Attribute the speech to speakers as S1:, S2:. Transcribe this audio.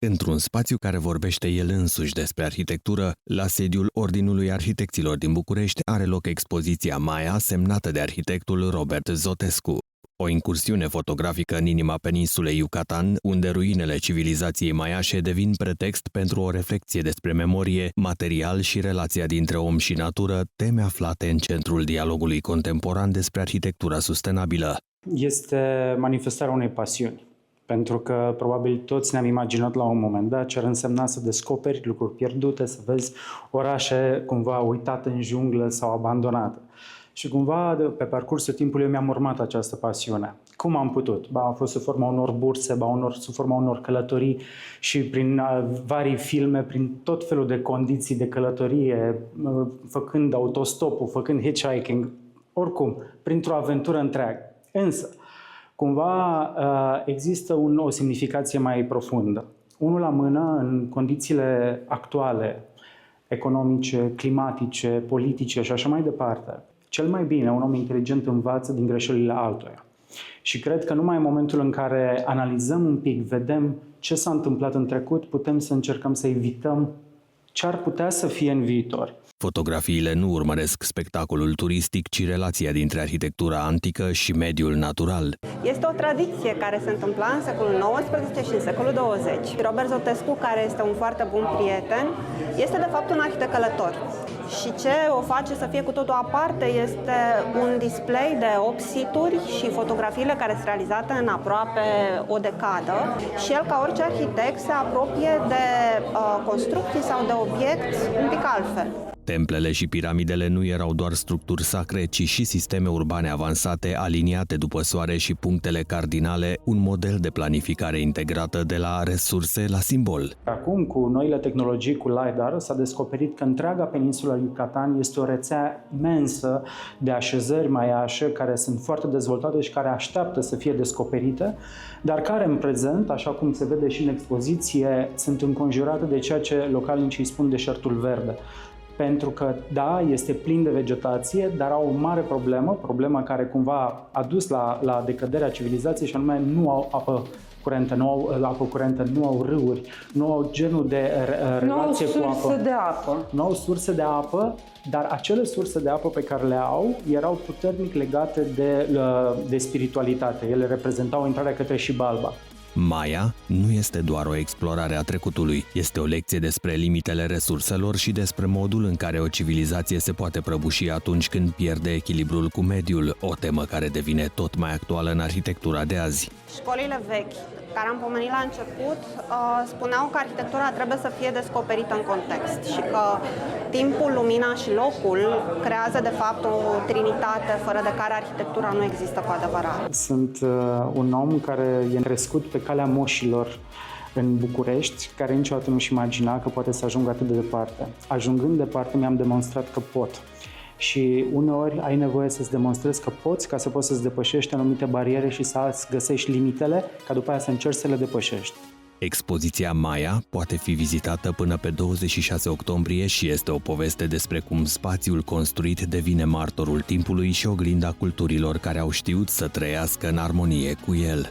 S1: Într-un spațiu care vorbește el însuși despre arhitectură, la sediul Ordinului Arhitecților din București are loc expoziția Maia, semnată de arhitectul Robert Zotescu. O incursiune fotografică în inima peninsulei Yucatan, unde ruinele civilizației maiașe devin pretext pentru o reflecție despre memorie, material și relația dintre om și natură, teme aflate în centrul dialogului contemporan despre arhitectura sustenabilă.
S2: Este manifestarea unei pasiuni. Pentru că probabil toți ne-am imaginat la un moment dat ce ar însemna să descoperi lucruri pierdute, să vezi orașe cumva uitate în junglă sau abandonate. Și cumva pe parcursul timpului eu mi-am urmat această pasiune. Cum am putut? A fost sub forma unor burse, sub forma unor călătorii și prin vari filme, prin tot felul de condiții de călătorie, făcând autostopul, făcând hitchhiking, oricum, printr-o aventură întreagă. Însă, cumva există o semnificație mai profundă. Unul la mână, în condițiile actuale, economice, climatice, politice și așa mai departe, cel mai bine un om inteligent învață din greșelile altuia. Și cred că numai în momentul în care analizăm un pic, vedem ce s-a întâmplat în trecut, putem să încercăm să evităm ce ar putea să fie în viitor.
S1: Fotografiile nu urmăresc spectacolul turistic, ci relația dintre arhitectura antică și mediul natural.
S3: Este o tradiție care se întâmpla în secolul XIX și în secolul XX. Robert Zotescu, care este un foarte bun prieten, este de fapt un arhitect călător. Și ce o face să fie cu totul aparte este un display de 8 situri și fotografiile care sunt realizate în aproape o decadă. Și el, ca orice arhitect, se apropie de construcții sau de obiect un pic altfel.
S1: Templele și piramidele nu erau doar structuri sacre, ci și sisteme urbane avansate, aliniate după soare și punctele cardinale, un model de planificare integrată de la resurse la simbol.
S2: Acum, cu noile tehnologii, cu LiDAR, s-a descoperit că întreaga peninsula Yucatan este o rețea imensă de așezări maiașe care sunt foarte dezvoltate și care așteaptă să fie descoperite, dar care în prezent, așa cum se vede și în expoziție, sunt înconjurate de ceea ce localnicii îi spun deșertul verde. Pentru că, da, este plin de vegetație, dar au o mare problemă care cumva a dus la decăderea civilizației și anume nu au apă curentă, nu au râuri, nu au genul de relație cu apă. Nu au surse de apă, dar acele surse de apă pe care le au erau puternic legate de spiritualitate. Ele reprezentau intrarea către Xibalba.
S1: Maia nu este doar o explorare a trecutului, este o lecție despre limitele resurselor și despre modul în care o civilizație se poate prăbuși atunci când pierde echilibrul cu mediul, o temă care devine tot mai actuală în arhitectura de azi.
S3: Școlile vechi, care am pomenit la început, spuneau că arhitectura trebuie să fie descoperită în context și că timpul, lumina și locul creează de fapt o trinitate fără de care arhitectura nu există cu adevărat.
S2: Sunt un om care e crescut pe calea moșilor în București, care niciodată nu-și imagina că poate să ajungă atât de departe. Ajungând departe, mi-am demonstrat că pot. Și uneori ai nevoie să-ți demonstrezi că poți, ca să poți să-ți depășești anumite bariere și să găsești limitele, ca după aia să încerci să le depășești.
S1: Expoziția Maia poate fi vizitată până pe 26 octombrie și este o poveste despre cum spațiul construit devine martorul timpului și oglinda culturilor care au știut să trăiască în armonie cu el.